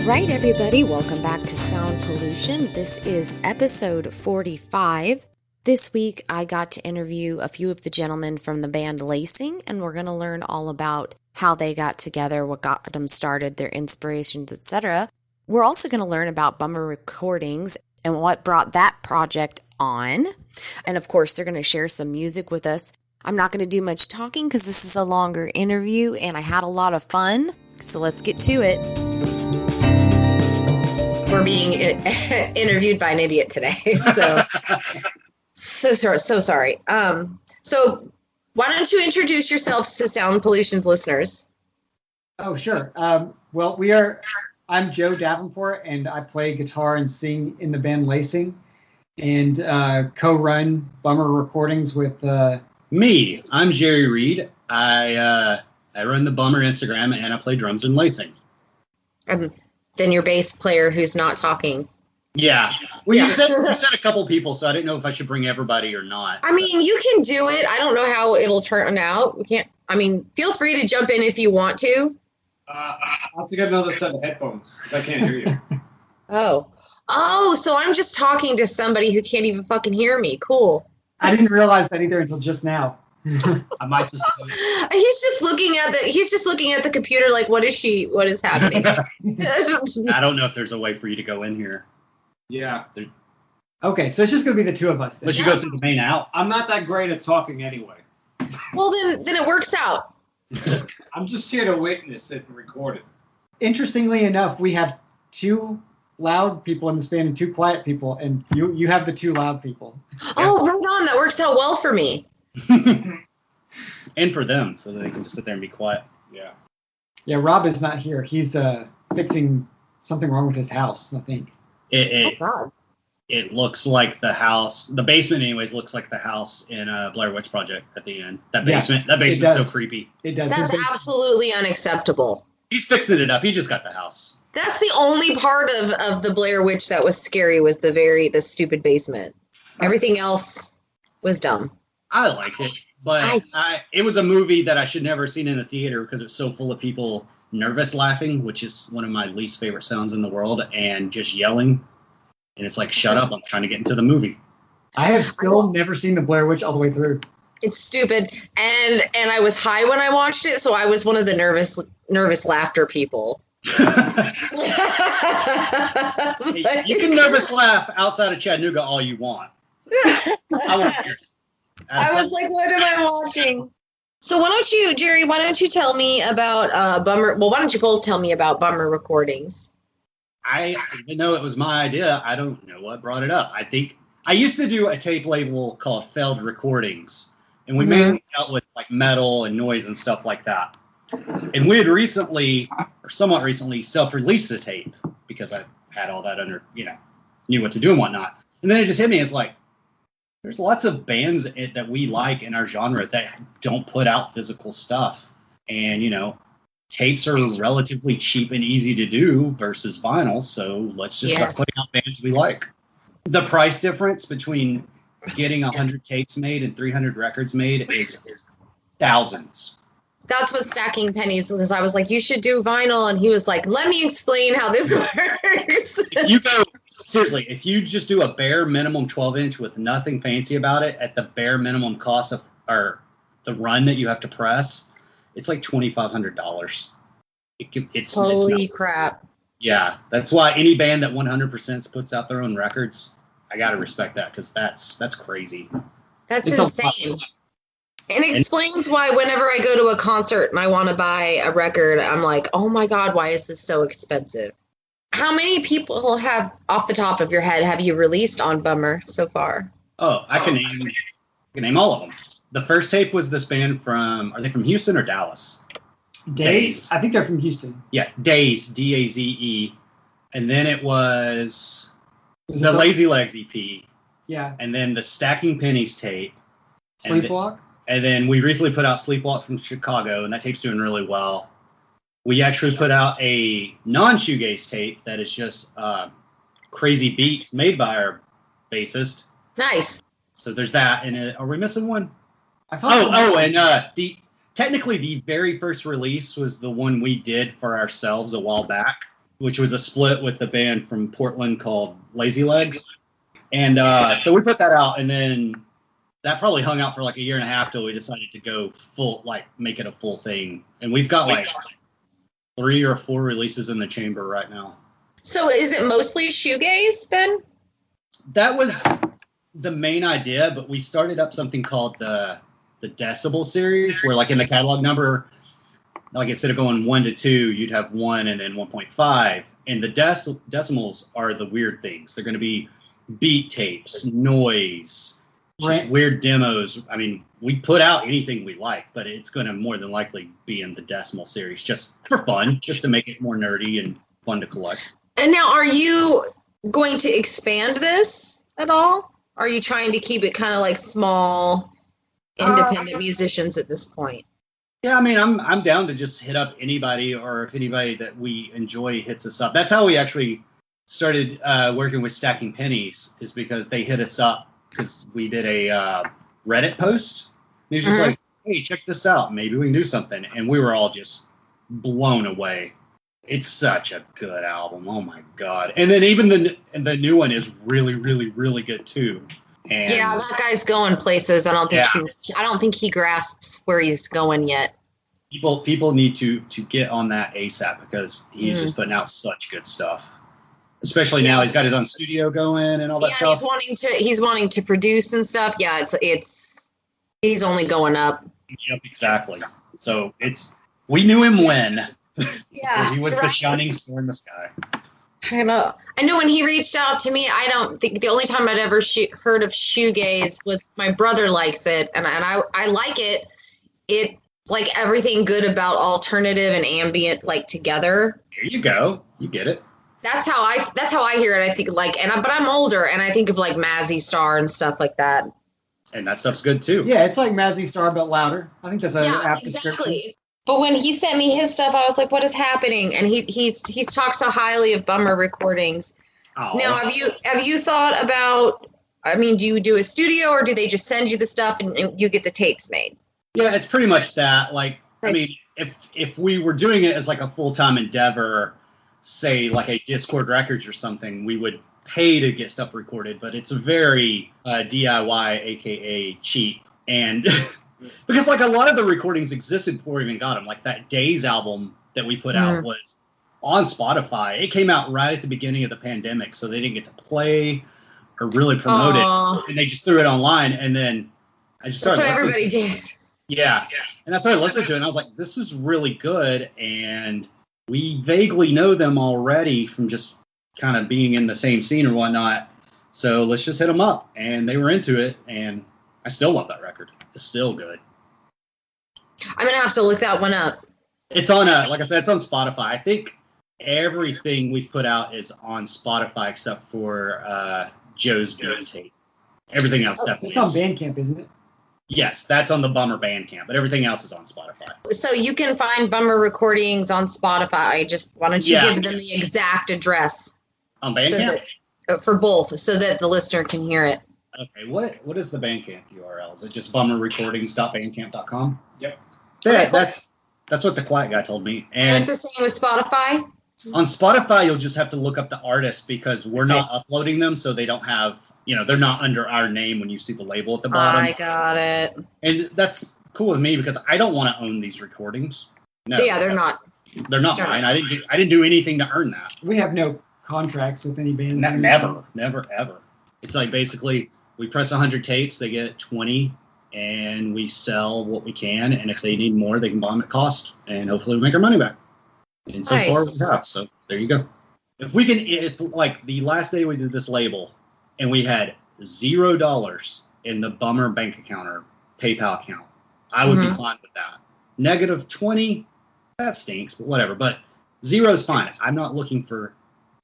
right, everybody, welcome back to Sound Pollution. This is episode 45. This week, I got to interview a few of the gentlemen from the band Lacing, and we're going to learn all about how they got together, what got them started, their inspirations, etc. We're also going to learn about Bummer Recordings and what brought that project on. And of course, they're going to share some music with us. I'm not going to do much talking because this is a longer interview, and I had a lot of fun. So let's get to it. We're being interviewed by an idiot today. So sorry. So why don't you introduce yourselves to Sound Pollution's listeners? Oh, sure. I'm Joe Davenport, and I play guitar and sing in the band Lacing, and co-run Bummer Recordings with me. I'm Jerry Reed. I run the Bummer Instagram, and I play drums in Lacing. Then your bass player who's not talking. Yeah. Well, you said a couple people, so I didn't know if I should bring everybody or not. I mean, you can do it. I don't know how it'll turn out. Feel free to jump in if you want to. I have to get another set of headphones because I can't hear you. Oh, so I'm just talking to somebody who can't even fucking hear me. Cool. I didn't realize that either until just now. I might just. He's just looking at the computer like, what is happening? I don't know if there's a way for you to go in here. Yeah. Okay, so it's just going to be the two of us then. Let's you go through the main out. I'm not that great at talking anyway. Well, then it works out. I'm just here to witness it and record it. Interestingly enough, we have two loud people in this band and two quiet people, and you have the two loud people. Oh, right on. That works out well for me. And for them, so that they can just sit there and be quiet. Yeah. Yeah, Rob is not here. He's fixing something wrong with his house, I think. It looks like the house, the basement anyways, looks like the house in Blair Witch Project at the end. That basement's so creepy. It does. That's absolutely unacceptable. He's fixing it up. He just got the house. That's the only part of the Blair Witch that was scary was the stupid basement. Everything else was dumb. I liked it, but it was a movie that I should never have seen in the theater because it was so full of people nervous laughing, which is one of my least favorite sounds in the world, and just yelling. And it's like, shut up, I'm trying to get into the movie. I have still never seen the Blair Witch all the way through. It's stupid. And I was high when I watched it, so I was one of the nervous laughter people. You can nervous laugh outside of Chattanooga all you want. I want to hear it. I was like, what am I watching? So why don't you tell me about Bummer? Well, why don't you both tell me about Bummer Recordings? Even though it was my idea, I don't know what brought it up. I think I used to do a tape label called Failed Recordings, and we mainly dealt with like metal and noise and stuff like that. And we had somewhat recently, self-released a tape because I had all that under, knew what to do and whatnot. And then it just hit me. It's like, there's lots of bands that we like in our genre that don't put out physical stuff. And, tapes are relatively cheap and easy to do versus vinyl. So let's just start putting out bands we like. The price difference between getting 100 tapes made and 300 records made is thousands. That's what Stacking Pennies, because I was like, you should do vinyl. And he was like, let me explain how this works. Seriously, if you just do a bare minimum 12-inch with nothing fancy about it at the bare minimum cost of or the run that you have to press, it's like $2,500. Holy crap. Yeah, that's why any band that 100% puts out their own records, I got to respect that because that's crazy. That's insane. And it explains why whenever I go to a concert and I want to buy a record, I'm like, oh my God, why is this so expensive? How many people off the top of your head, have you released on Bummer so far? Oh, I can name all of them. The first tape was this band are they from Houston or Dallas? Daze? I think they're from Houston. Yeah, Daze, Daze. And then it was the Lazy Legs EP. Yeah. And then the Stacking Pennies tape. Sleepwalk? And then we recently put out Sleepwalk from Chicago, and that tape's doing really well. We actually put out a non-shoegaze tape that is just crazy beats made by our bassist. Nice. So there's that. And are we missing one? And technically the very first release was the one we did for ourselves a while back. which was a split with the band from Portland called Lazy Legs. And so we put that out, and then that probably hung out for like a year and a half till we decided to go full, like make it a full thing. And we've got like 3 or 4 releases in the chamber right now. So is it mostly shoegaze then? That was the main idea, but we started up something called the Decibel series, where like in the catalog number, like instead of going 1 to 2, you'd have 1 and then 1.5. And the decimals are the weird things. They're going to be beat tapes, noise, just weird demos. I mean, we put out anything we like, but it's going to more than likely be in the decimal series just for fun, just to make it more nerdy and fun to collect. And now, are you going to expand this at all? Are you trying to keep it kind of like small, independent musicians at this point? Yeah, I mean, I'm down to just hit up anybody, or if anybody that we enjoy hits us up. That's how we actually started working with Stacking Pennies, is because they hit us up because we did a Reddit post. And he was just like, hey, check this out. Maybe we can do something. And we were all just blown away. It's such a good album. Oh, my God. And then even the new one is really, really, really good, too. And yeah, that guy's going places. I don't think he grasps where he's going yet. People need to get on that ASAP, because he's just putting out such good stuff. Especially now he's got his own studio going and all that stuff. He's wanting to produce and stuff. Yeah, he's only going up. Yep, exactly. So we knew him when. Yeah, he was the shining star in the sky. I know when he reached out to me, I don't think the only time I'd ever heard of shoegaze was my brother likes it, and I like it. It's like everything good about alternative and ambient like together. There you go. You get it. That's how I hear it. I think but I'm older, and I think of like Mazzy Star and stuff like that. And that stuff's good too. Yeah, it's like Mazzy Star but louder. I think that's an apt exactly. description. But when he sent me his stuff, I was like, what is happening? And he's talked so highly of Bummer Recordings. Oh. Now, have you thought about, I mean, do you do a studio, or do they just send you the stuff and you get the tapes made? Yeah, it's pretty much that. Like, I mean, if we were doing it as like a full-time endeavor, say like a Discord Records or something, we would pay to get stuff recorded, but it's very DIY, aka cheap. And because like a lot of the recordings existed before we even got them. Like that Days album that we put out was on Spotify. It came out right at the beginning of the pandemic, so they didn't get to play or really promote it, and they just threw it online. And then I just started listening. That's what everybody did. Yeah, and I started listening to it, and I was like, this is really good, and we vaguely know them already from just kind of being in the same scene or whatnot, so let's just hit them up. And they were into it, and I still love that record. It's still good. I'm going to have to look that one up. It's on, like I said, it's on Spotify. I think everything we've put out is on Spotify except for Joe's Beat Tape. Everything else definitely is. It's on Bandcamp, isn't it? Yes, that's on the Bummer Bandcamp, but everything else is on Spotify. So you can find Bummer Recordings on Spotify. Why don't you give them the exact address? On Bandcamp? For both, so that the listener can hear it. Okay, what is the Bandcamp URL? Is it just bummerrecordings.bandcamp.com? Yep. Yeah, that's what the quiet guy told me. And it's the same with Spotify? On Spotify, you'll just have to look up the artist, because we're not uploading them, so they don't have, they're not under our name when you see the label at the bottom. I got it. And that's cool with me, because I don't want to own these recordings. No. Yeah, they're not. They're not mine. I didn't do anything to earn that. We have no contracts with any bands. Never, ever. It's like basically we press 100 tapes, they get 20, and we sell what we can. And if they need more, they can buy them at cost, and hopefully we make our money back. And so far we have. So there you go. If like the last day we did this label, and we had $0 in the Bummer bank account or PayPal account, I would be fine with that. -20, that stinks, but whatever. But 0 is fine. I'm not looking for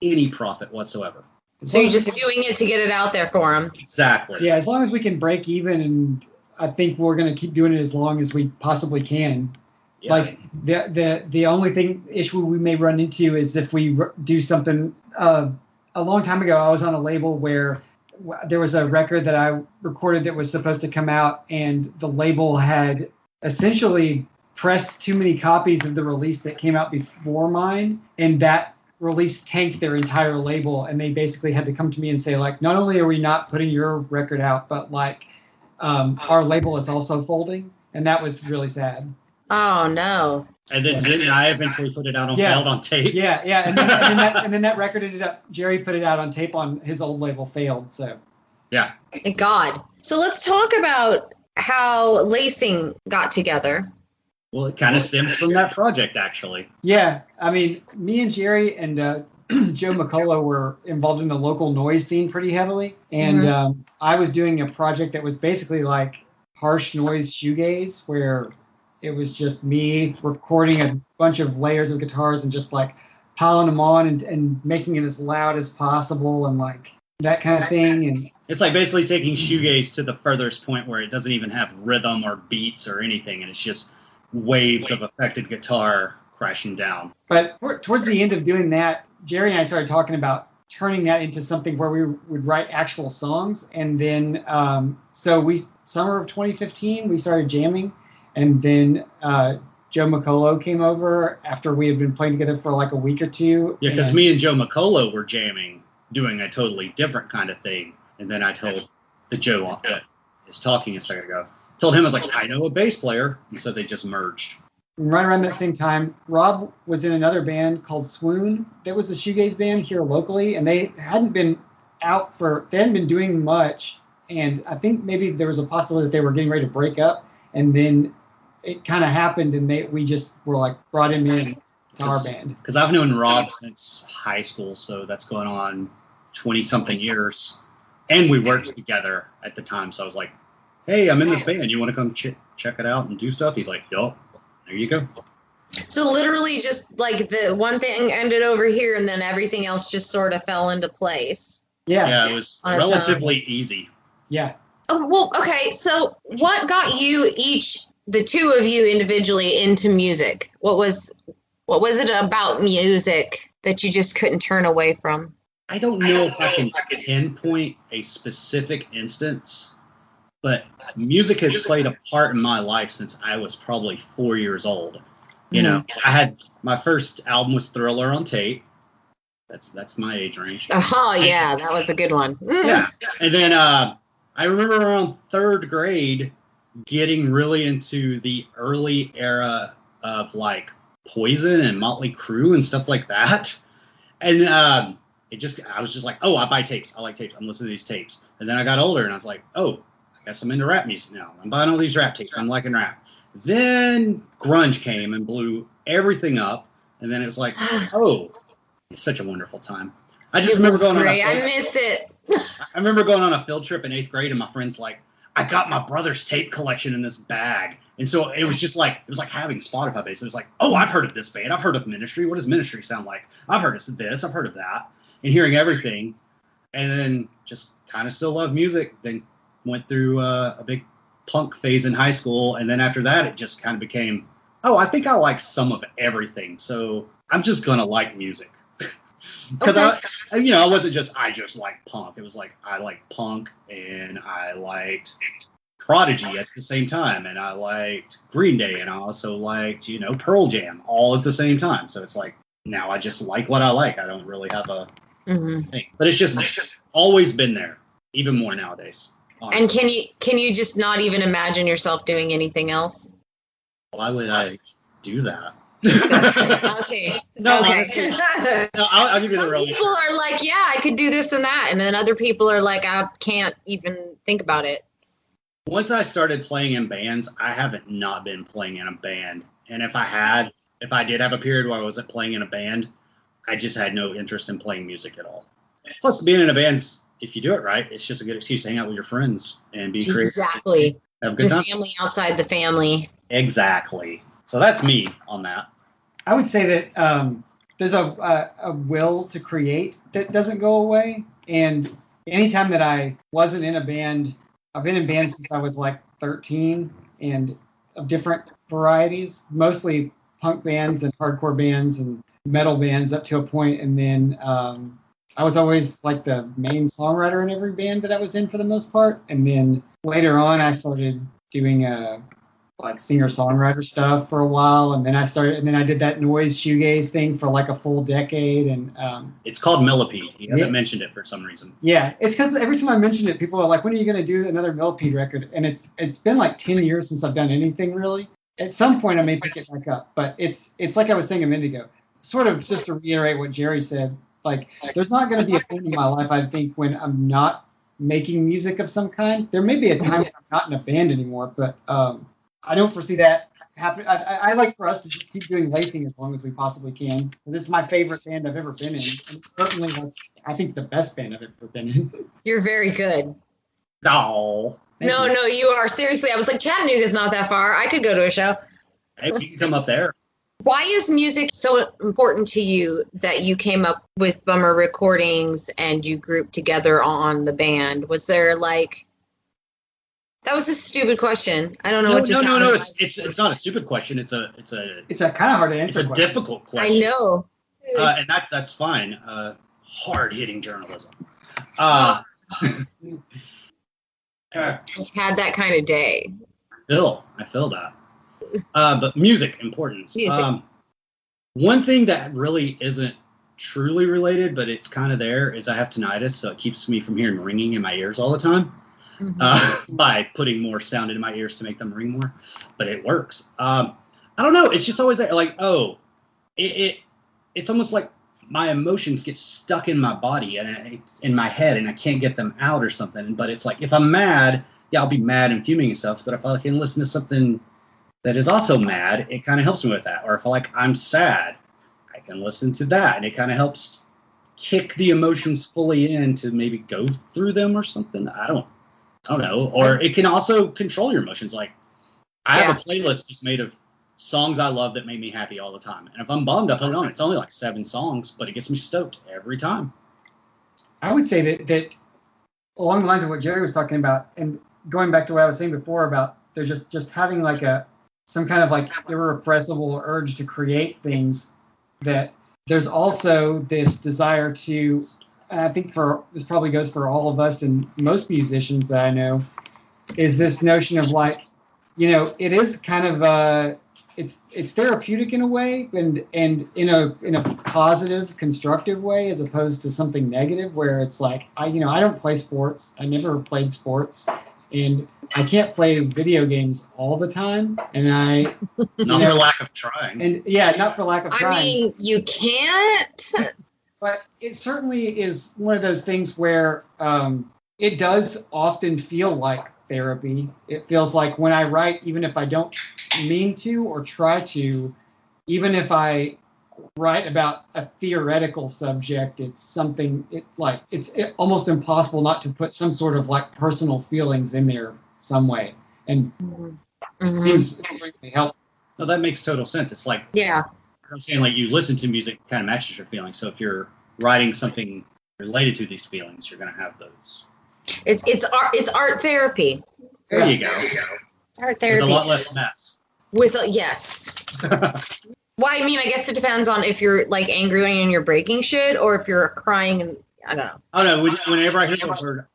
any profit whatsoever. So you're just doing it to get it out there for them. Exactly. Yeah, as long as we can break even, and I think we're going to keep doing it as long as we possibly can. Yeah. Like the only issue we may run into is if we do something. A long time ago, I was on a label where there was a record that I recorded that was supposed to come out, and the label had essentially pressed too many copies of the release that came out before mine, and that Release tanked their entire label, and they basically had to come to me and say, like, not only are we not putting your record out, but like our label is also folding, and that was really sad. Oh no. And then didn't I eventually put it out on Failed on tape? Yeah, and then that record ended up, Jerry put it out on tape on his old label, Failed. So Yeah. Thank God. So let's talk about how Lacing got together. Well, it kind of stems from that project, actually. yeah, I mean, me and Jerry and Joe McCullough were involved in the local noise scene pretty heavily, and I was doing a project that was basically like harsh noise shoegaze, where it was just me recording a bunch of layers of guitars and just like piling them on and making it as loud as possible and like that kind of thing. And It's like basically taking shoegaze to the furthest point where it doesn't even have rhythm or beats or anything, and it's just waves of affected guitar crashing down. But towards the end of doing that, Jerry and I started talking about turning that into something where we would write actual songs. And then, so summer of 2015, we started jamming. And then Joe McCullough came over after we had been playing together for like a week or two. Yeah, because me and Joe McCullough were jamming, doing a totally different kind of thing. And then I told the Joe that is talking a second ago, told him, I was like, I know a bass player. And so they just merged. Right around that same time, Rob was in another band called Swoon. That was a shoegaze band here locally, and they hadn't been doing much. And I think maybe there was a possibility that they were getting ready to break up. And then it kind of happened, and we just were like brought him in to our band. Because I've known Rob since high school, so that's going on 20-something years. And we worked together at the time, so I was like, hey, I'm in this band. You want to come check it out and do stuff? He's like, yo, there you go. So literally just like the one thing ended over here and then everything else just sort of fell into place. Yeah, it was relatively easy. Yeah. Oh, well, okay. So what got you the two of you individually into music? What was it about music that you just couldn't turn away from? I don't know if I can pinpoint a specific instance, but music has played a part in my life since I was probably 4 years old. You know, I had my first album was Thriller on tape. That's my age range. Oh yeah, that was a good one. Yeah, and then I remember around third grade getting really into the early era of like Poison and Motley Crue and stuff like that, and I was just like, oh, I buy tapes. I like tapes. I'm listening to these tapes. And then I got older and I was like, oh, I guess I'm into rap music now. I'm buying all these rap tapes. I'm liking rap. Then grunge came and blew everything up. And then it was like, oh, it's such a wonderful time. I just remember going on I miss it. I remember going on a field trip in 8th grade and my friend's like, I got my brother's tape collection in this bag. And so it was just like, it was like having Spotify base. It was like, oh, I've heard of this band. I've heard of Ministry. What does Ministry sound like? I've heard of this. I've heard of that. And hearing everything. And then just kind of still love music. Then went through a big punk phase in high school. And then after that, it just kind of became, oh, I think I like some of everything. So I'm just going to like music. Because I wasn't I just like punk. It was like I liked punk and I liked Prodigy at the same time, and I liked Green Day, and I also liked Pearl Jam all at the same time. So it's like now I just like what I like. I don't really have a thing, but it's just always been there, even more nowadays. Honestly. And can you just not even imagine yourself doing anything else? Why would I do that? Okay. No, okay. honestly, no, I'll give you the real. Some people are like, yeah, I could do this and that, and then other people are like, I can't even think about it. Once I started playing in bands, I haven't not been playing in a band. And if I did have a period where I wasn't playing in a band, I just had no interest in playing music at all. Plus, being in a band, if you do it right, it's just a good excuse to hang out with your friends and be creative. Exactly. Have a good time. The family outside the family. Exactly. So that's me on that. I would say that there's a will to create that doesn't go away. And anytime that I wasn't in a band, I've been in bands since I was like 13 and of different varieties, mostly punk bands and hardcore bands and metal bands up to a point. And then I was always like the main songwriter in every band that I was in for the most part. And then later on, I started doing like singer-songwriter stuff for a while, and then I did that noise shoegaze thing for like a full decade, and it's called Millipede. He hasn't mentioned it for some reason. Yeah, it's because every time I mention it, people are like, "When are you going to do another Millipede record?" And it's been like 10 years since I've done anything really. At some point, I may pick it back up, but it's like I was saying a minute ago. Sort of just to reiterate what Jerry said, like there's not going to be a point in my life, I think, when I'm not making music of some kind. There may be a time when I'm not in a band anymore, but I don't foresee that happening. I like for us to just keep doing Lacing as long as we possibly can, because it's my favorite band I've ever been in, and certainly I think the best band I've ever been in. You're very good. No. No, you are. Seriously, I was like, Chattanooga's not that far. I could go to a show. Hey, you can come up there. Why is music so important to you that you came up with Bummer Recordings and you grouped together on the band? Was there like... That was a stupid question. I don't know what just No. It's not a stupid question. It's a kind of hard to answer. It's a difficult question. I know. And that's fine. Hard hitting journalism. I had that kind of day. I feel that. But music importance. One thing that really isn't truly related, but it's kind of there, is I have tinnitus, so it keeps me from hearing ringing in my ears all the time. By putting more sound into my ears to make them ring more, but it works. I don't know. It's just always there. Like, it's almost like my emotions get stuck in my body and in my head, and I can't get them out or something. But it's like if I'm mad, I'll be mad and fuming and stuff. But if I can listen to something that is also mad, it kind of helps me with that. Or if I'm sad, I can listen to that, and it kind of helps kick the emotions fully in to maybe go through them or something. I don't know. Or it can also control your emotions. Like I have a playlist just made of songs I love that make me happy all the time. And if I'm bummed, I put it on. It's only like 7 songs, but it gets me stoked every time. I would say that along the lines of what Jerry was talking about, and going back to what I was saying before about there's just having like some kind of like irrepressible urge to create things, that there's also this desire to, and I think this probably goes for all of us and most musicians that I know, is this notion of like, it is kind of it's therapeutic in a way, and in a positive, constructive way, as opposed to something negative where it's like I don't play sports. I never played sports, and I can't play video games all the time, and not for lack of trying. And not for lack of trying. I mean, you can't. But it certainly is one of those things where it does often feel like therapy. It feels like when I write, even if I don't mean to or try to, even if I write about a theoretical subject, it's something it's almost impossible not to put some sort of like personal feelings in there some way. And it seems extremely helpful. No, that makes total sense. It's like, I'm saying, like, you listen to music kind of matches your feelings. So if you're writing something related to these feelings, you're going to have those. It's art therapy. There you go. Art therapy. With a lot less mess. Yes. Well, I mean, I guess it depends on if you're like angry and you're breaking shit, or if you're crying and I don't know. Oh no! Whenever I hear the word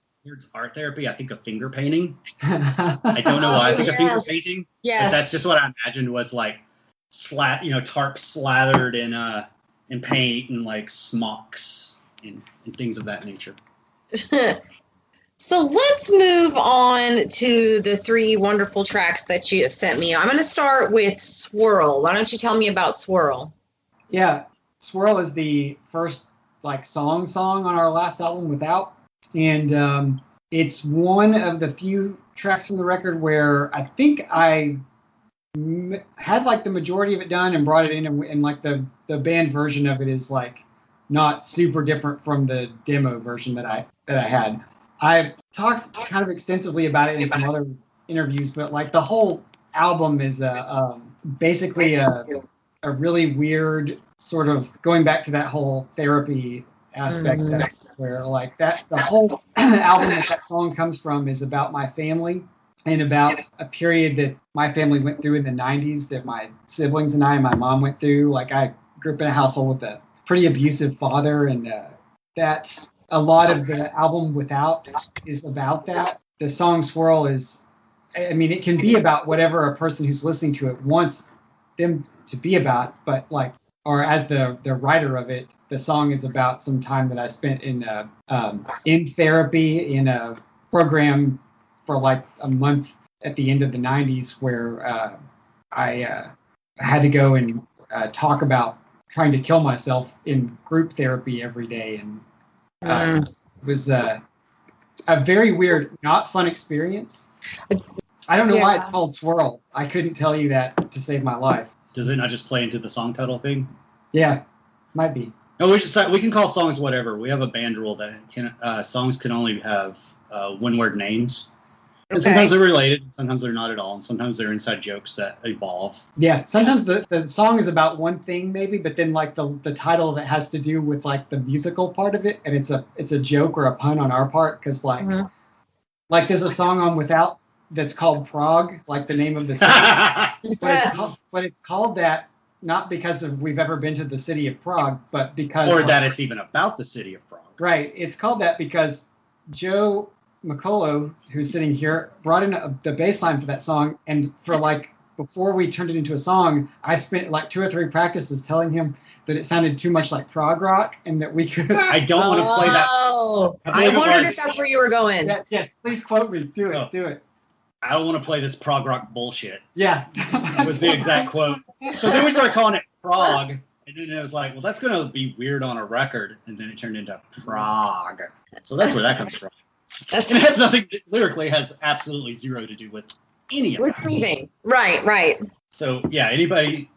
art therapy, I think of finger painting. I don't know why I think of finger painting. Yes. But that's just what I imagined was like tarp slathered in paint and like smocks and things of that nature. So let's move on to the 3 wonderful tracks that you have sent me. I'm going to start with Swirl. Why don't you tell me about Swirl? Yeah, Swirl is the first like song on our last album, Without, and it's one of the few tracks from the record where I think I had like the majority of it done and brought it in, and like the band version of it is like not super different from the demo version that I had. I've talked kind of extensively about it in some other interviews, but like the whole album is basically a really weird sort of going back to that whole therapy aspect where like the whole album that song comes from is about my family and about a period that my family went through in the 90s that my siblings and I and my mom went through. Like I grew up in a household with a pretty abusive father, and that's a lot of the album Without is about that. The song Swirl is I mean, it can be about whatever a person who's listening to it wants them to be about, but like, or as the writer of it, the song is about some time that I spent in therapy in a program for like a month at the end of the 90s where I had to go and talk about trying to kill myself in group therapy every day, and it was a very weird, not fun experience. I don't know why it's called Swirl. I couldn't tell you that to save my life. Does it not just play into the song title thing? Yeah, might be. No, we can call songs whatever. We have a band rule that songs can only have one-word names. And sometimes they're related, sometimes they're not at all, and sometimes they're inside jokes that evolve. Yeah, sometimes the song is about one thing maybe, but then like the title of it has to do with like the musical part of it, and it's a joke or a pun on our part, because like there's a song on Without that's called Prague, like the name of the city, but it's called that not because we've ever been to the city of Prague, but because that it's even about the city of Prague. Right, it's called that because Joe McCullough, who's sitting here, brought in the bass line for that song, and for like before we turned it into a song, I spent like 2 or 3 practices telling him that it sounded too much like prog rock and that we could. I don't want to play that. Oh, I wondered if that's where you were going. Yeah, yes, please quote me. Do it. Do it. I don't want to play this prog rock bullshit. Yeah. Was the exact quote. So then we started calling it Prague, and then it was like, well, that's going to be weird on a record, and then it turned into Prague. So that's where that comes from. It has nothing, lyrically has absolutely zero to do with any of With that. anything. Right. So yeah, anytime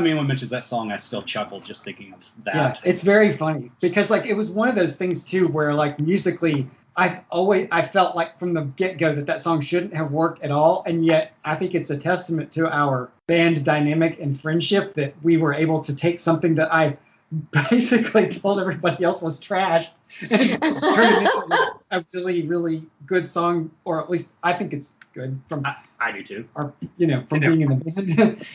anyone mentions that song, I still chuckle just thinking of that. Yeah, it's very funny because like it was one of those things too where like musically I felt like from the get-go that song shouldn't have worked at all, and yet I think it's a testament to our band dynamic and friendship that we were able to take something that I basically told everybody else was trash and turn it into a really, really good song, or at least I think it's good from I do too. Or from being in the band.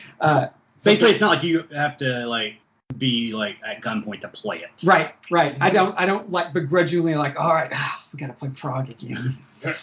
Basically, it's not like you have to like be like at gunpoint to play it. Right. I don't like begrudgingly like, all right, we gotta play Prague again. Broken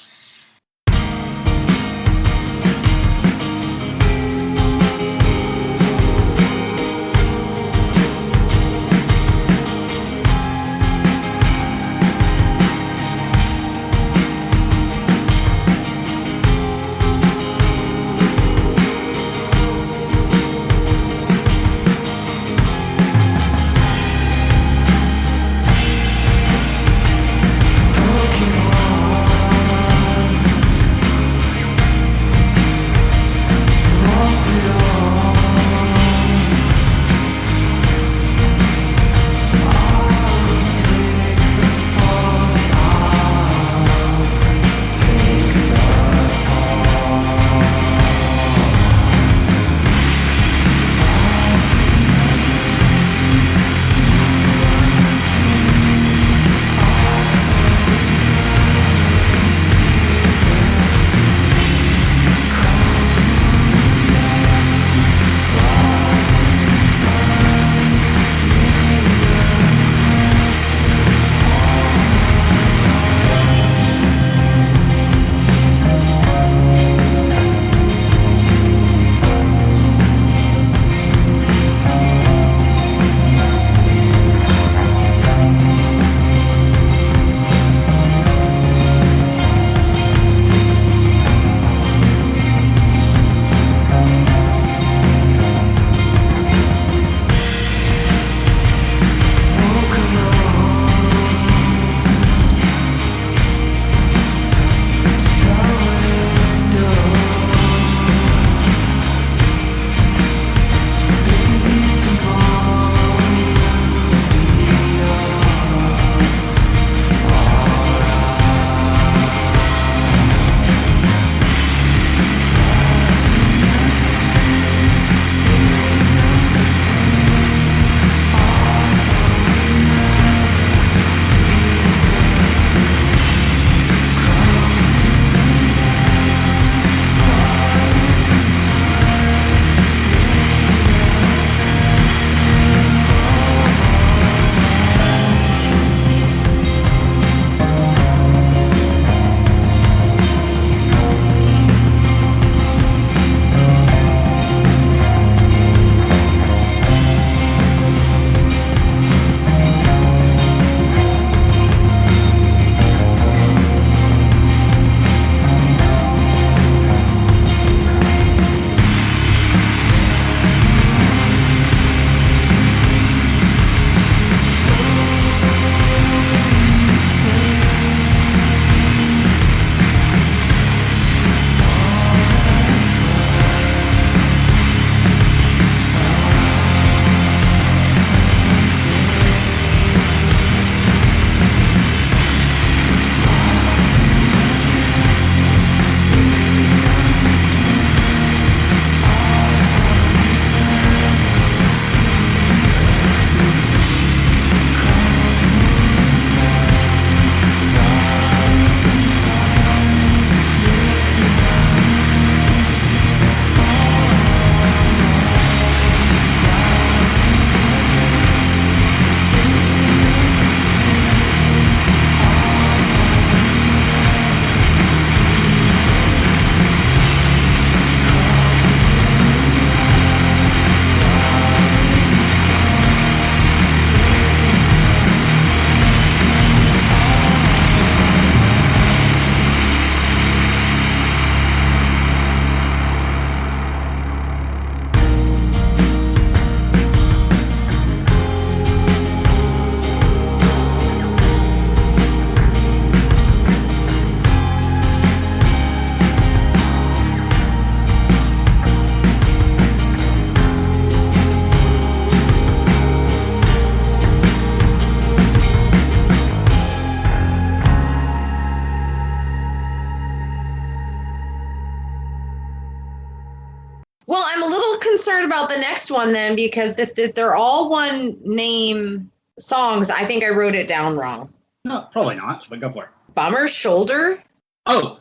about the next one then, because if they're all one name songs, I think I wrote it down wrong. No, probably not, but go for it. Bummer Shoulder? Oh,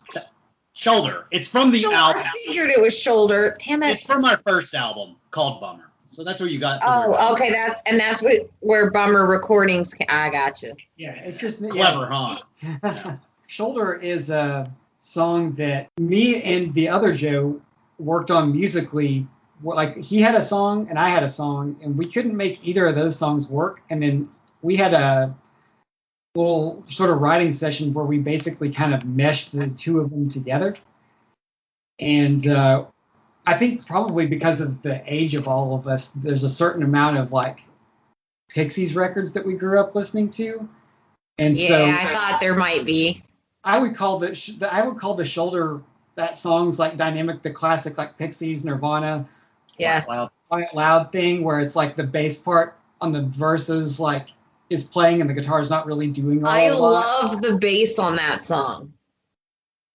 Shoulder. It's from the album. I figured it was Shoulder. Damn it. It's from our first album called Bummer. So that's where you got the word Oh, okay. That's where Bummer Recordings. I got you. Yeah, it's just clever, huh? Yeah. Shoulder is a song that me and the other Joe worked on musically. Like, he had a song and I had a song, and we couldn't make either of those songs work. And then we had a little sort of writing session where we basically kind of meshed the two of them together. And I think probably because of the age of all of us, there's a certain amount of like Pixies records that we grew up listening to. And Yeah, so I thought there might be. I would call the Shoulder, that song's like dynamic, the classic like Pixies, Nirvana, Yeah. Quiet Loud thing, where it's like the bass part on the verses like is playing and the guitar's not really doing all I a lot. love the bass on that song.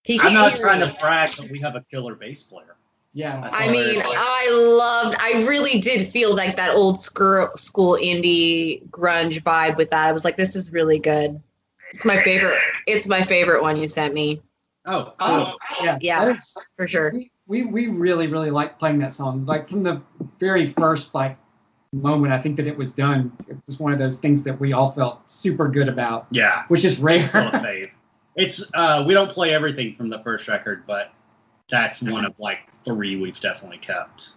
I'm not trying to brag, but we have a killer bass player. Yeah. That's I all mean, there is. I really did feel like that old school indie grunge vibe with that. I was like, this is really good. It's my favorite. It's my favorite one you sent me. Oh, Oh, cool. Yeah, that is, for sure. we really, really like playing that song. Like from the very first like moment I think that it was done, it was one of those things that we all felt super good about, Yeah. which is rare. It's still a fave. It's we don't play everything from the first record, but that's one of like 3 we've definitely kept.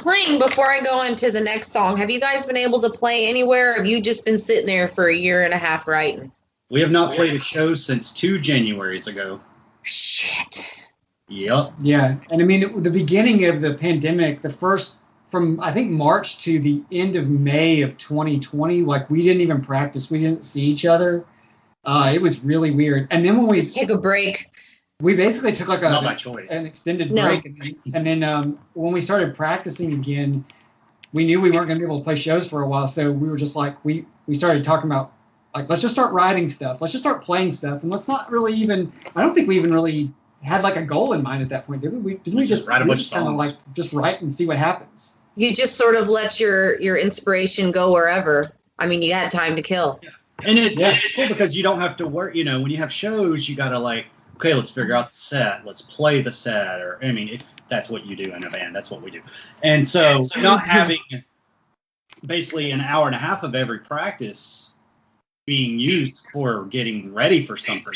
playing before I go into the next song? Have you guys been able to play anywhere? Or have you just been sitting there for a year and a half writing? We have not played a show since 2 Januaries ago. Shit. Yep. Yeah, and I mean, the beginning of the pandemic, the first from I think March to the end of May of 2020, like we didn't even practice, we didn't see each other. It was really weird. And then when we just take a break, we basically took like not by choice, an extended break, and then when we started practicing again, we knew we weren't going to be able to play shows for a while, so we were just like we started talking about like let's just start writing stuff, let's just start playing stuff, and let's not really even. I don't think we even really had like a goal in mind at that point, did we? Didn't we just write a bunch of songs? Kind of like just write and see what happens. You just sort of let your inspiration go wherever. I mean, you had time to kill. Yeah. And it's cool because you don't have to work. You know, when you have shows, you gotta like, okay, let's figure out the set, let's play the set, or I mean, if that's what you do in a band, that's what we do. And so not having basically an hour and a half of every practice being used for getting ready for something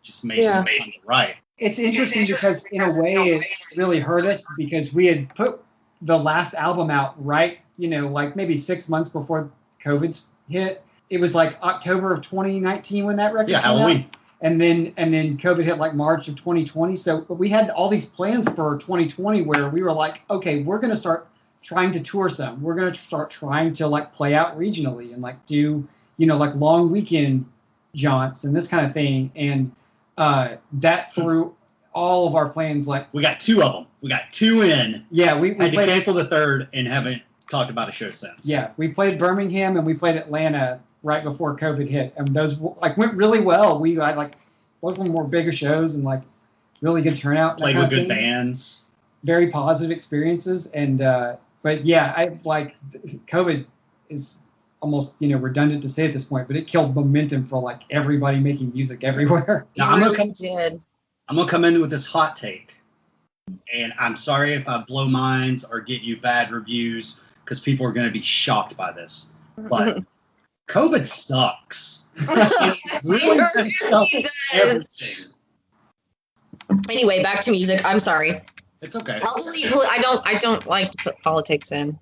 just makes it fun to write. It's interesting because in a way it really hurt us because we had put the last album out right, you know, like maybe 6 months before COVID's hit. It was like October of 2019 when that record came Halloween. out. And then COVID hit like March of 2020. So we had all these plans for 2020 where we were like, okay, we're going to start trying to tour some. We're going to start trying to like play out regionally and like do, you know, like long weekend jaunts and this kind of thing. And that threw all of our plans. Like we got 2 of them. We got 2 in. Yeah, we had to cancel the 3rd and haven't talked about a show since. Yeah, we played Birmingham and we played Atlanta right before COVID hit, and those like went really well. We had like both more bigger shows and like really good turnout. Played with good bands. Very positive experiences, and but yeah, I like COVID is almost redundant to say at this point, but it killed momentum for like everybody making music everywhere. Now, I'm gonna come in with this hot take, and I'm sorry if I blow minds or get you bad reviews because people are gonna be shocked by this, but COVID sucks. It really messes up everything. Anyway, back to music. I'm sorry. It's okay. I'll delete. I don't like to put politics in.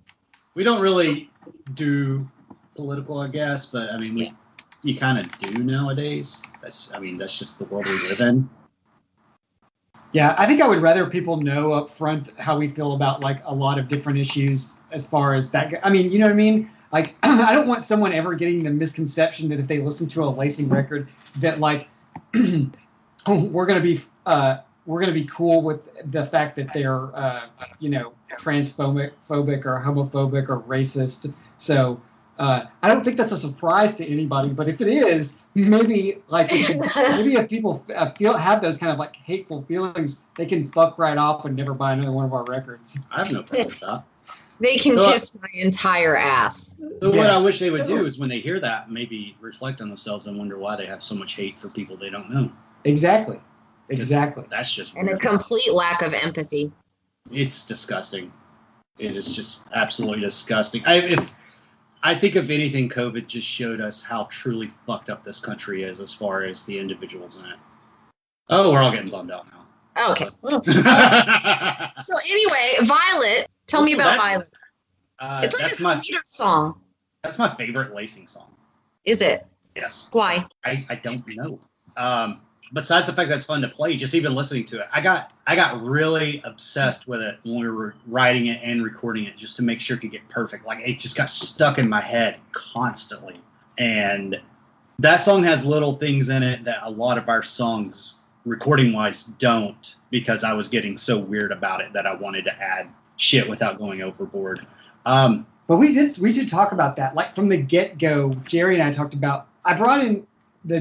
We don't really do political, I guess, but I mean, you kind of do nowadays. That's just the world we live in. Yeah, I think I would rather people know up front how we feel about like a lot of different issues as far as that. I mean, you know what I mean? Like, I don't want someone ever getting the misconception that if they listen to a Lacing record that like we're gonna be cool with the fact that they're transphobic or homophobic or racist. So I don't think that's a surprise to anybody. But if it is, maybe if people have those kind of like hateful feelings, they can fuck right off and never buy another one of our records. I have no problem with that. They can kiss my entire ass. So what I wish they would do is when they hear that, maybe reflect on themselves and wonder why they have so much hate for people they don't know. Exactly. That's just and weird. A complete lack of empathy. It's disgusting. It is just absolutely disgusting. I think if anything, COVID just showed us how truly fucked up this country is as far as the individuals in it. Oh, we're all getting bummed out now. Okay. So anyway, Violet. Tell me about Violet. It's like a sweeter song. That's my favorite Lacing song. Is it? Yes. Why? I don't know. Besides the fact that it's fun to play, just even listening to it, I got really obsessed with it when we were writing it and recording it just to make sure it could get perfect. Like it just got stuck in my head constantly. And that song has little things in it that a lot of our songs, recording wise, don't, because I was getting so weird about it that I wanted to add shit without going overboard. But we did talk about that. Like from the get-go, Jerry and I talked about, I brought in the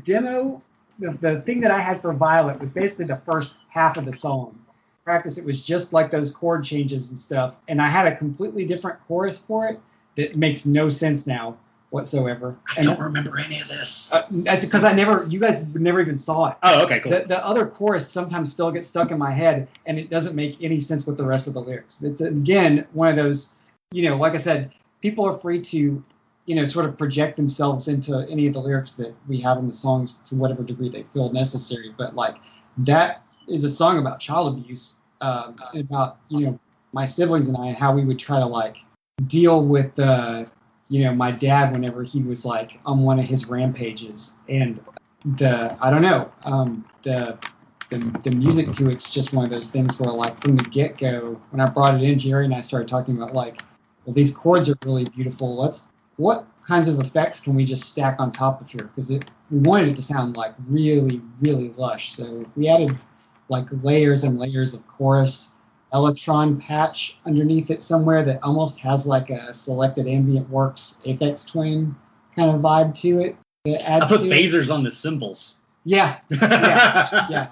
demo, the thing that I had for Violet was basically the first half of the song. In practice, it was just like those chord changes and stuff. And I had a completely different chorus for it that makes no sense now whatsoever. I don't remember any of this. That's because you guys never even saw it. Oh, okay, cool. The other chorus sometimes still gets stuck in my head, and it doesn't make any sense with the rest of the lyrics. It's, again, one of those, like I said, people are free to, sort of project themselves into any of the lyrics that we have in the songs to whatever degree they feel necessary. But, like, that is a song about child abuse, and about, my siblings and I, and how we would try to like deal with my dad whenever he was like on one of his rampages, and the music to it's just one of those things where like from the get-go, when I brought it in, Jerry and I started talking about like, well, these chords are really beautiful. What kinds of effects can we just stack on top of here? Because we wanted it to sound like really, really lush. So we added like layers and layers of chorus, Electron patch underneath it somewhere that almost has like a Selected Ambient Works Aphex Twin kind of vibe to it. I put phasers on the cymbals. Yeah.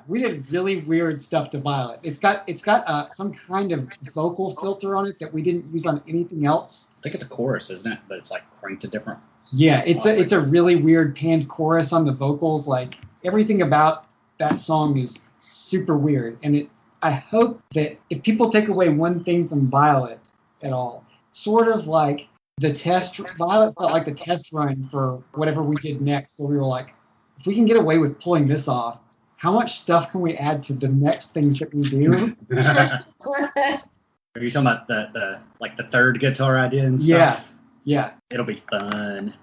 We did really weird stuff to Violet. It's got some kind of vocal filter on it that we didn't use on anything else. I think it's a chorus, isn't it? But it's like cranked to different. Yeah, it's a really weird panned chorus on the vocals. Like everything about that song is super weird, and I hope that if people take away one thing from Violet at all, sort of like Violet felt like the test run for whatever we did next, where we were like, if we can get away with pulling this off, how much stuff can we add to the next things that we do? Are you talking about the third guitar idea and stuff? Yeah. It'll be fun.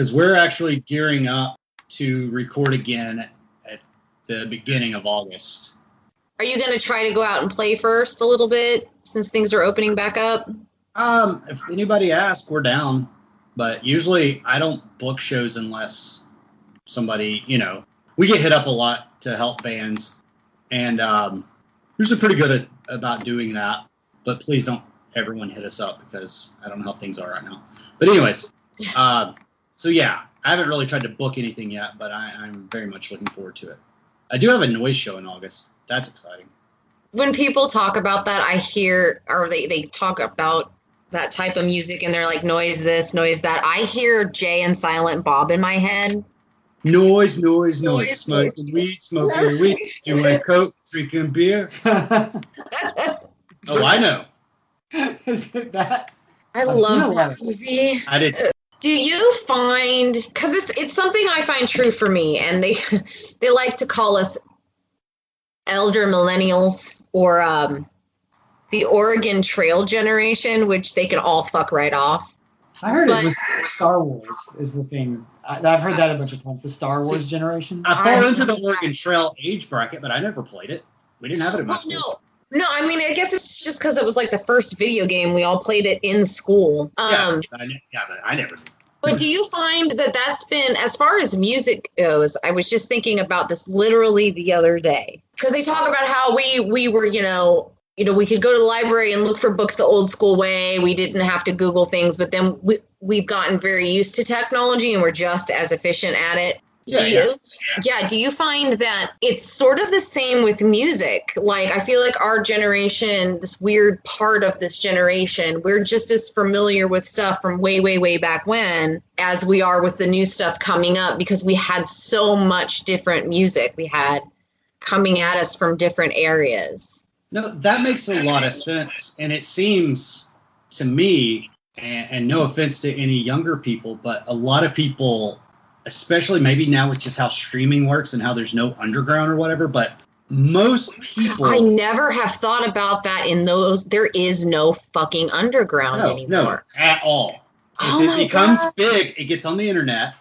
because we're actually gearing up to record again at the beginning of August. Are you going to try to go out and play first a little bit since things are opening back up? If anybody asks, we're down. But usually I don't book shows unless somebody, we get hit up a lot to help bands. And usually pretty good about doing that. But please don't everyone hit us up because I don't know how things are right now. But anyways, so yeah, I haven't really tried to book anything yet, but I'm very much looking forward to it. I do have a noise show in August. That's exciting. When people talk about that, I hear, or they talk about that type of music and they're like, noise this, noise that. I hear Jay and Silent Bob in my head. Noise. Smoking weed, doing coke, drinking beer. Oh, I know. Is it that? I love that movie. I did. Do you find, because it's something I find true for me, and they like to call us elder millennials or the Oregon Trail generation, which they could all fuck right off. I heard it was Star Wars is the thing. I've heard that a bunch of times. The Star Wars generation. I fall into the Oregon Trail age bracket, but I never played it. We didn't have it in my school. No, I mean, I guess it's just because it was like the first video game. We all played it in school. But I never did. But do you find that that's been, as far as music goes, I was just thinking about this literally the other day. Because they talk about how we were, we could go to the library and look for books the old school way. We didn't have to Google things, but then we've gotten very used to technology and we're just as efficient at it. Do you find that it's sort of the same with music? Like, I feel like our generation, this weird part of this generation, we're just as familiar with stuff from way, way, way back when as we are with the new stuff coming up because we had so much different music we had coming at us from different areas. No, that makes a lot of sense. And it seems to me, and no offense to any younger people, but a lot of people, especially maybe now with just how streaming works and how there's no underground or whatever, but most people... I never have thought about that in those. There is no fucking underground anymore. No, at all. If it becomes big, it gets on the internet,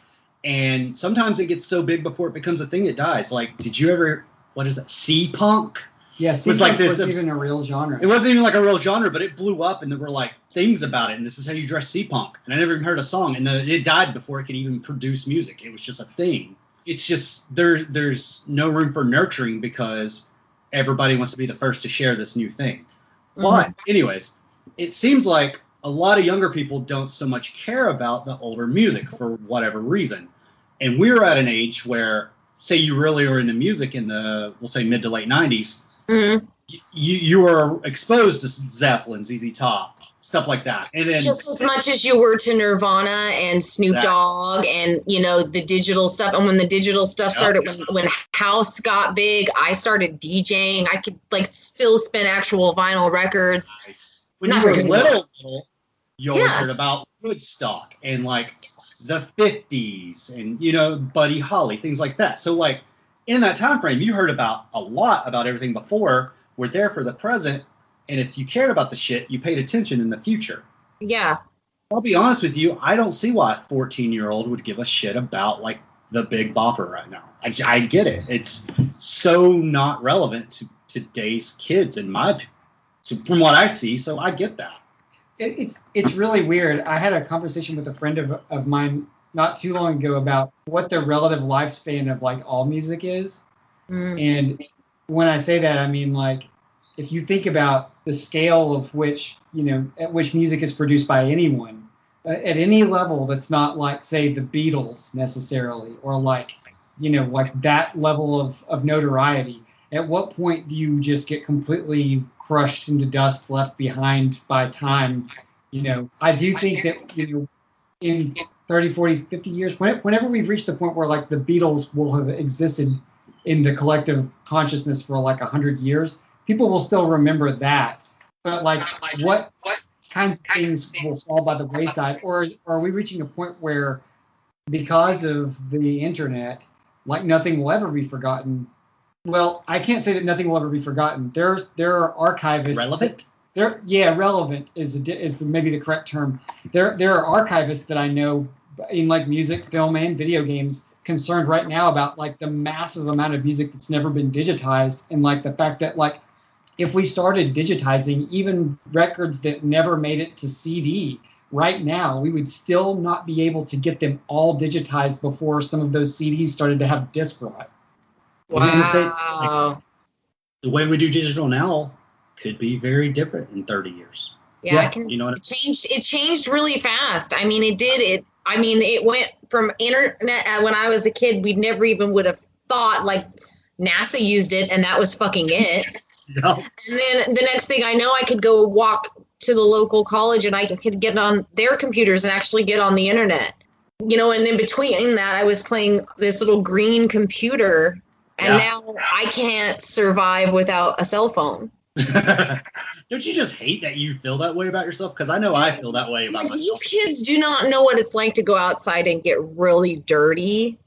and sometimes it gets so big before it becomes a thing, it dies. Like, did you ever... What is that? C-punk? Yeah, C-punk wasn't even a real genre. It wasn't even like a real genre, but it blew up, and there were like things about it, and this is how you dress C-punk. And I never even heard a song, and it died before it could even produce music. It was just a thing. It's just there's no room for nurturing because everybody wants to be the first to share this new thing. Mm-hmm. But anyways, it seems like a lot of younger people don't so much care about the older music for whatever reason. And we're at an age where, say you really are into music in the, we'll say mid to late 90s, mm-hmm. you were exposed to Zeppelin, ZZ Top, stuff like that. And then just as much as you were to Nirvana and Snoop Dogg and, the digital stuff. And when the digital stuff started, when house got big, I started DJing. I could still spin actual vinyl records. Nice. When you were little, you always heard about Woodstock and the 50s and, Buddy Holly, things like that. So in that time frame, you heard about a lot about everything before. We're there for the present. And if you cared about the shit, you paid attention in the future. Yeah. I'll be honest with you. I don't see why a 14-year-old would give a shit about the Big Bopper right now. I get it. It's so not relevant to today's kids from what I see. So I get that. It's really weird. I had a conversation with a friend of mine not too long ago about what the relative lifespan of all music is. Mm. And when I say that, I mean if you think about the scale of which, at which music is produced by anyone, at any level that's not say, the Beatles necessarily, or that level of notoriety, at what point do you just get completely crushed into dust, left behind by time? I do think that, in 30, 40, 50 years, whenever we've reached the point where the Beatles will have existed in the collective consciousness for 100 years, people will still remember that, but what kinds of things will fall by the wayside? Or are we reaching a point where, because of the internet, nothing will ever be forgotten? Well, I can't say that nothing will ever be forgotten. There are archivists. Relevant? Relevant is maybe the correct term. There are archivists that I know in like music, film, and video games concerned right now about like the massive amount of music that's never been digitized, and like the fact that like if we started digitizing even records that never made it to CD right now, we would still not be able to get them all digitized before some of those CDs started to have disc rot. Wow. The way we do digital now could be very different in 30 years. Yeah, You know what it changed really fast. I mean, it went from internet when I was a kid, we never even would have thought, like, NASA used it and that was fucking it. No. And then the next thing I know, I could go walk to the local college and I could get on their computers and actually get on the internet. You know, and in between that, I was playing this little green computer, and now I can't survive without a cell phone. Don't you just hate that you feel that way about yourself? Because I know I feel that way about myself. These kids do not know what it's like to go outside and get really dirty,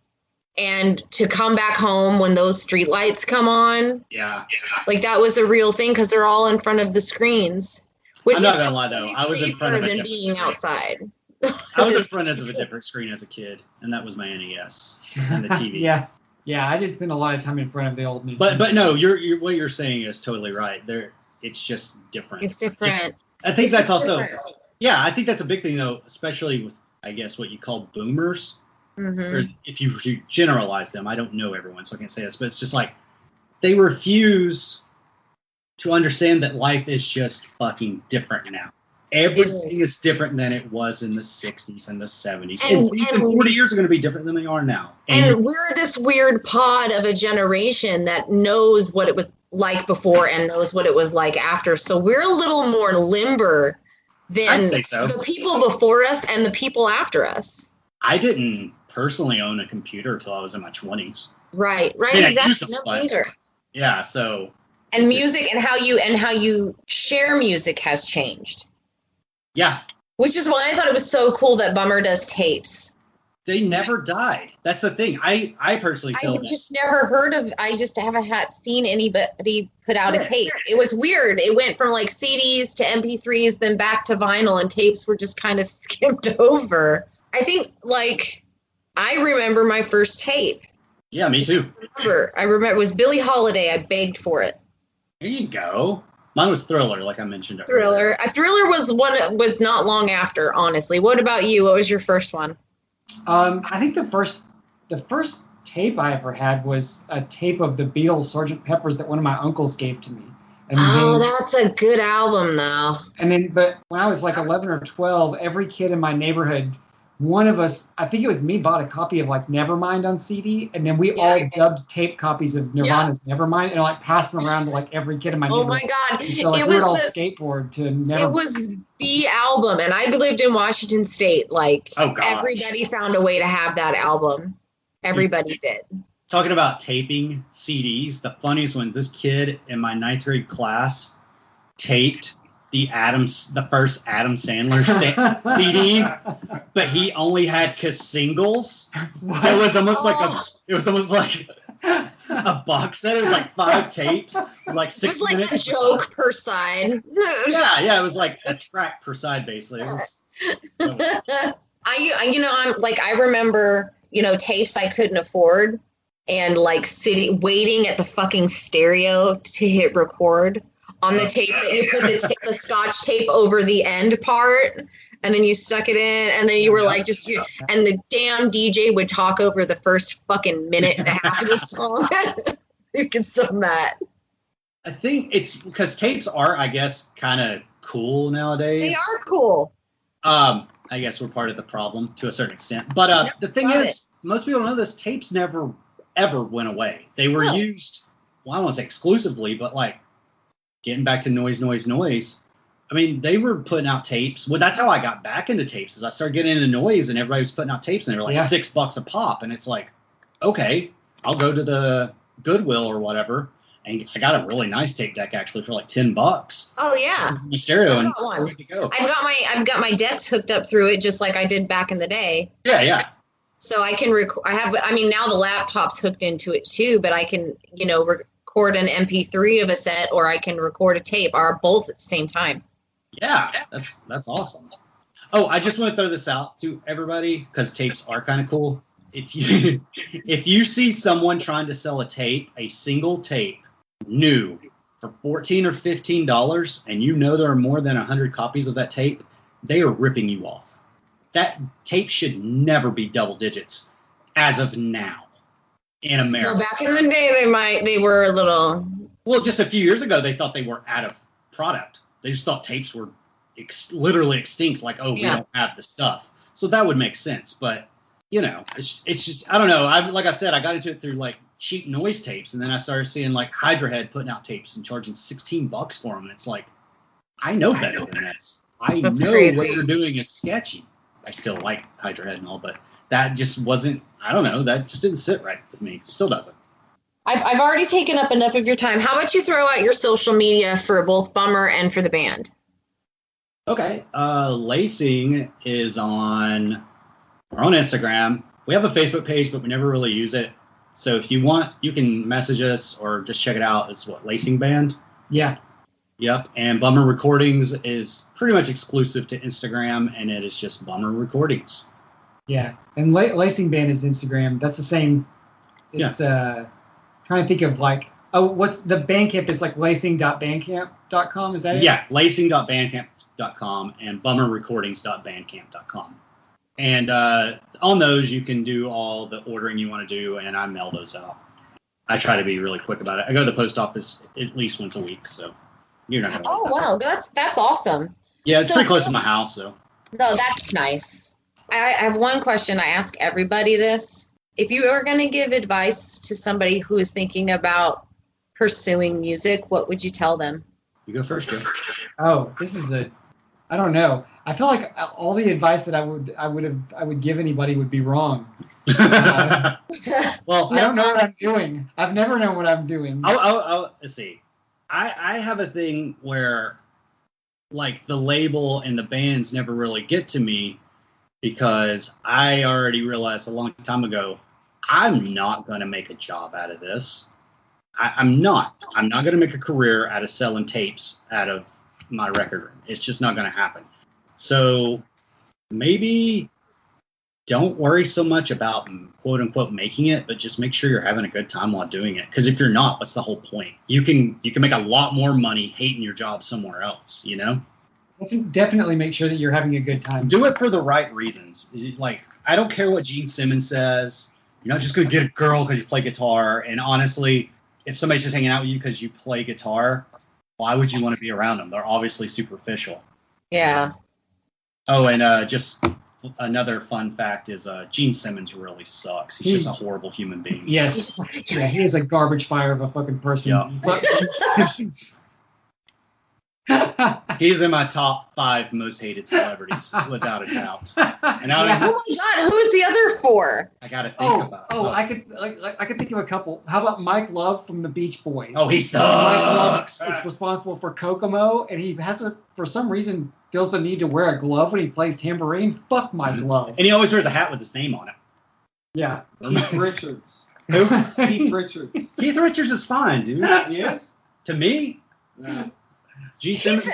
and to come back home when those street lights come on. Yeah. Like, that was a real thing because they're all in front of the screens. Which I'm not is gonna lie though, I was in front of a than different being screen. outside. I was in front of a different screen as a kid, and that was my NES and the TV. Yeah, I did spend a lot of time in front of the old Nintendo. But no, you're what you're saying is totally right. It's just different. It's different. I think It's that's just also different. I think that's a big thing though, especially with I guess what you call boomers. Mm-hmm. Or if you generalize them, I don't know everyone, so I can't say this, but it's just like they refuse to understand that life is just fucking different now. Everything is different than it was in the 60s and the 70s. And things in 40 years are going to be different than they are now. And we're this weird pod of a generation that knows what it was like before and knows what it was like after. So we're a little more limber than I'd say so. The people before us and the people after us. I didn't personally own a computer until I was in my 20s. Right, I mean, I used exactly. them, No, but- neither. Yeah, so And music and how you share music has changed. yeah, Which is why I thought it was so cool that Bummer does tapes. they never died. That's the thing. I personally feel I've that. just never heard of. I just haven't seen anybody put out a tape. It was weird. It went from like CDs to MP3s, then back to vinyl, and tapes were just kind of skimmed over. I think I remember my first tape. Yeah, me too. I remember it was Billie Holiday. I begged for it. There you go. Mine was Thriller, like I mentioned earlier. Thriller. Thriller was not long after, honestly. What about you? What was your first one? I think the first tape I ever had was a tape of the Beatles' Sgt. Pepper's that one of my uncles gave to me. And That's a good album, though. But when I was like 11 or 12, every kid in my neighborhood, one of us, I think it was me, bought a copy of like Nevermind on CD, and then we all dubbed tape copies of Nirvana's Nevermind and like passed them around to like every kid in my neighborhood. Oh my God! And so like we would all skateboard to Nevermind. It was the album, and I lived in Washington State. Like, Oh, gosh. everybody found a way to have that album. Everybody did. Talking about taping CDs, the funniest one, this kid in my 9th grade class taped the first Adam Sandler CD, but he only had singles. So it was almost like a box set. It was like 5 tapes, like 6 It was like minutes. a joke per side. Yeah, it was like a track per side, basically. It was, I remember, tapes I couldn't afford, and like waiting at the fucking stereo to hit record on the tape that you put the Scotch tape over the end part, and then you stuck it in, and then you were like and the damn DJ would talk over the first fucking minute and a half of the song. You get so mad. I think it's because tapes are, I guess, kind of cool nowadays. They are cool. I guess we're part of the problem to a certain extent. But the thing is, most people don't know this, tapes never, ever went away. They were used, well, I don't want to say exclusively, but like getting back to noise. I mean, they were putting out tapes. Well, that's how I got back into tapes, is I started getting into noise and everybody was putting out tapes and they were like $6 a pop. And it's like, okay, I'll go to the Goodwill or whatever. And I got a really nice tape deck actually for like $10. Oh yeah. My stereo and one. good to go. I've got my decks hooked up through it just like I did back in the day. Yeah. So I can now the laptop's hooked into it too, but I can, record an MP3 of a set, or I can record a tape, or both at the same time. Yeah, that's awesome. Oh, I just want to throw this out to everybody because tapes are kind of cool. If you see someone trying to sell a single tape, new, for $14 or $15, and you know there are more than 100 copies of that tape, they are ripping you off. That tape should never be double digits as of now in America. Well, back in the day, they were a little. Well, just a few years ago, they thought they were out of product. They just thought tapes were literally extinct, like, we don't have the stuff. So that would make sense. But, it's just, I don't know. Like I said, I got into it through, like, cheap noise tapes, and then I started seeing, like, Hydra Head putting out tapes and charging $16 for them. And it's like, I know better than this. That's know crazy. What you're doing is sketchy. I still like Hydra Head and all, but that just wasn't, I don't know, that just didn't sit right with me. Still doesn't. I've already taken up enough of your time. How about you throw out your social media for both Bummer and for the band? Okay. Lacing is on Instagram. We have a Facebook page, but we never really use it. So if you want, you can message us or just check it out. It's Lacing Band? Yeah. Yep. And Bummer Recordings is pretty much exclusive to Instagram, and it is just Bummer Recordings. Yeah. And Lacing Band is Instagram. That's the same. It's trying to think of what's the Bandcamp is like lacing.bandcamp.com. Is that it? Yeah, lacing.bandcamp.com and bummerrecordings.bandcamp.com. And on those, you can do all the ordering you want to do, and I mail those out. I try to be really quick about it. I go to the post office at least once a week, so you're not going to. Oh, wow. That's awesome. Yeah, it's pretty close to my house, so. No, that's nice. I have one question. I ask everybody this. If you were going to give advice to somebody who is thinking about pursuing music, what would you tell them? You go first, Joe. Oh, this is I don't know. I feel like all the advice that I would give anybody would be wrong. Well, I don't know what I'm doing. I've never known what I'm doing. Let's see. I have a thing where, like, the label and the bands never really get to me because I already realized a long time ago, I'm not going to make a job out of this. I'm not going to make a career out of selling tapes out of my record room. It's just not going to happen. So maybe don't worry so much about quote unquote making it, but just make sure you're having a good time while doing it. Because if you're not, what's the whole point? You can make a lot more money hating your job somewhere else, Definitely make sure that you're having a good time. Do it for the right reasons. Like, I don't care what Gene Simmons says. You're not just going to get a girl because you play guitar. And honestly, if somebody's just hanging out with you because you play guitar, why would you want to be around them? They're obviously superficial. Yeah. Oh, and just another fun fact is Gene Simmons really sucks. He's just a horrible human being. Yes. Yeah, he is a garbage fire of a fucking person. Yeah. He's in my top 5 most hated celebrities, without a doubt. And oh my God, who's the other 4? I gotta think about it. I could think of a couple. How about Mike Love from the Beach Boys? Oh, he sucks. Mike Love is responsible for Kokomo, and he for some reason feels the need to wear a glove when he plays tambourine. Fuck Mike Love. And he always wears a hat with his name on it. Yeah. Keith Richards. Who? Keith Richards. Keith Richards is fine, dude. He is? To me. Yeah. Gene Simmons.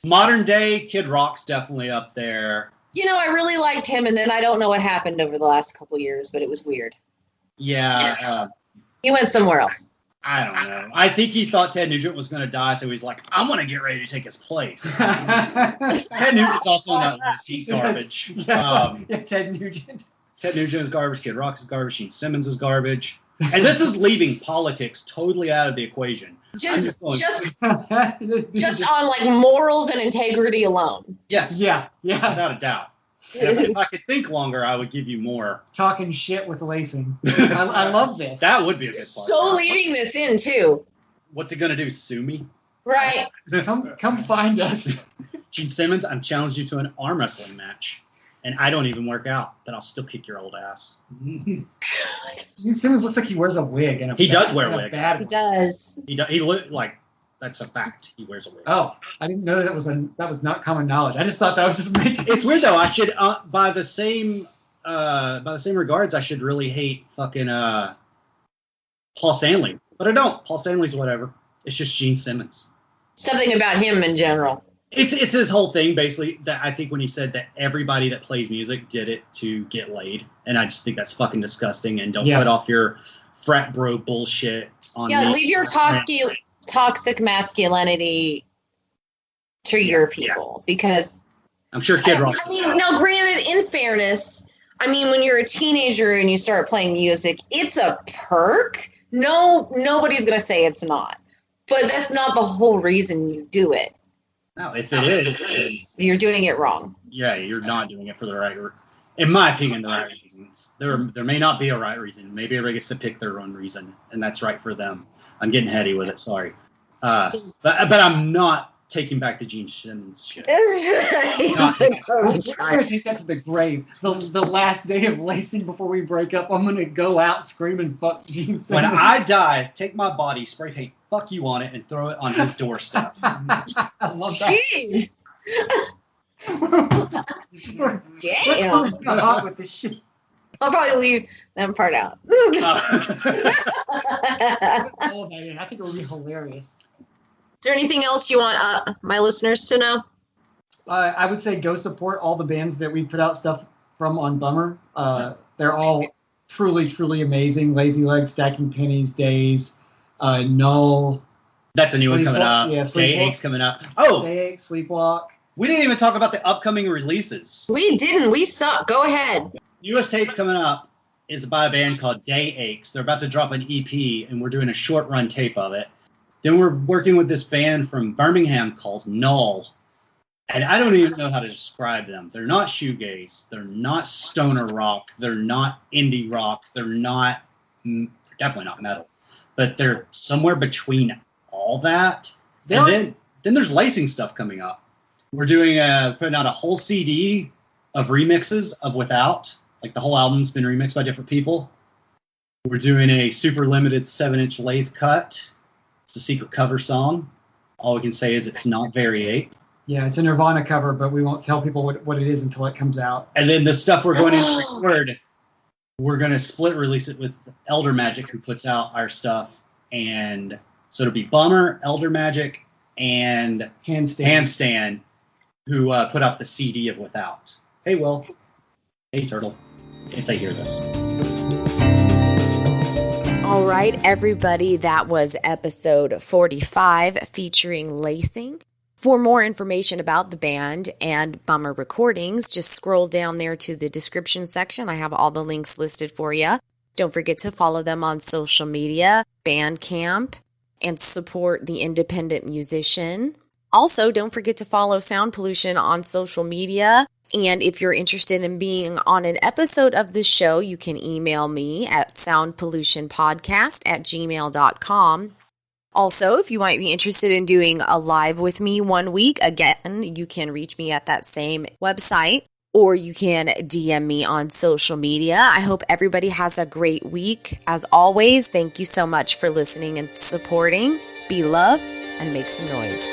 Modern day Kid Rock's definitely up there. I really liked him, and then I don't know what happened over the last couple years, but it was weird. Yeah. He went somewhere else. I don't know. I think he thought Ted Nugent was going to die, so he's like, I'm going to get ready to take his place. Ted Nugent's also on that list. He's garbage. Yeah, Ted Nugent. Ted Nugent is garbage. Kid Rock is garbage. Gene Simmons is garbage. And this is leaving politics totally out of the equation. Just on like morals and integrity alone. Yes. Yeah. Without a doubt. If I could think longer, I would give you more. Talking shit with Lacing. I love this. That would be a good part. So leaving this in too. What's it gonna do? Sue me? Right. Come find us. Gene Simmons, I'm challenging you to an arm wrestling match. And I don't even work out, but I'll still kick your old ass. Gene Simmons looks like he wears a wig. He does wear a wig. He does. He look like that's a fact. He wears a wig. Oh, I didn't know that was not common knowledge. I just thought that was just making. It's weird though. I should by the same regards, I should really hate fucking Paul Stanley, but I don't. Paul Stanley's whatever. It's just Gene Simmons. Something about him in general. It's his whole thing, basically, that I think when he said that everybody that plays music did it to get laid. And I just think that's fucking disgusting. And don't put off your frat bro bullshit on me. Leave your toxic masculinity to your people because I'm sure Kid Rock. I mean, no, granted, in fairness, I mean, when you're a teenager and you start playing music, it's a perk. No, nobody's going to say it's not. But that's not the whole reason you do it. No, if it is, you're doing it wrong. Yeah, you're not doing it for the right, in my opinion, the right reasons. There may not be a right reason. Maybe everybody gets to pick their own reason, and that's right for them. I'm getting heady with it. Sorry, but I'm not taking back the Gene Simmons shit. I think that's the grave. The last day of lacing before we break up, I'm gonna go out screaming "fuck Gene Simmons." When I die, take my body, spray paint "fuck you" on it, and throw it on his doorstep. I love that. Jeez. Damn. Hot with this shit. I'll probably leave that part out. I think it would be hilarious. Is there anything else you want my listeners to know? I would say go support all the bands that we put out stuff from on Bummer. They're all truly, truly amazing. Lazy Legs, Stacking Pennies, Days, Null. That's a new one coming up. Yeah, Day Aches coming up. Oh! Day Aches, Sleepwalk. We didn't even talk about the upcoming releases. We didn't. We suck. Go ahead. Newest tape coming up is by a band called Day Aches. They're about to drop an EP, and we're doing a short run tape of it. Then we're working with this band from Birmingham called Null. And I don't even know how to describe them. They're not shoegaze. They're not stoner rock. They're not indie rock. They're not, definitely not metal. But they're somewhere between all that. And then there's lacing stuff coming up. We're doing putting out a whole CD of remixes of Without. Like the whole album's been remixed by different people. We're doing a super limited 7-inch lathe cut. It's a secret cover song. All we can say is it's not Very Ape. Yeah, it's a Nirvana cover, but we won't tell people what it is until it comes out. And then the stuff we're going to record, we're going to split release it with Elder Magic, who puts out our stuff. And so it'll be Bummer, Elder Magic, and Handstand, who put out the CD of Without. Hey, Will. Hey, Turtle. If they hear this. All right, everybody, that was episode 45 featuring Lacing. For more information about the band and Bummer Recordings, just scroll down there to the description section. I have all the links listed for you. Don't forget to follow them on social media, Bandcamp, and support the independent musician. Also, don't forget to follow Sound Pollution on social media. And if you're interested in being on an episode of the show, you can email me at soundpollutionpodcast@gmail.com. Also, if you might be interested in doing a live with me one week, again, you can reach me at that same website, or you can DM me on social media. I hope everybody has a great week. As always, thank you so much for listening and supporting. Be loved and make some noise.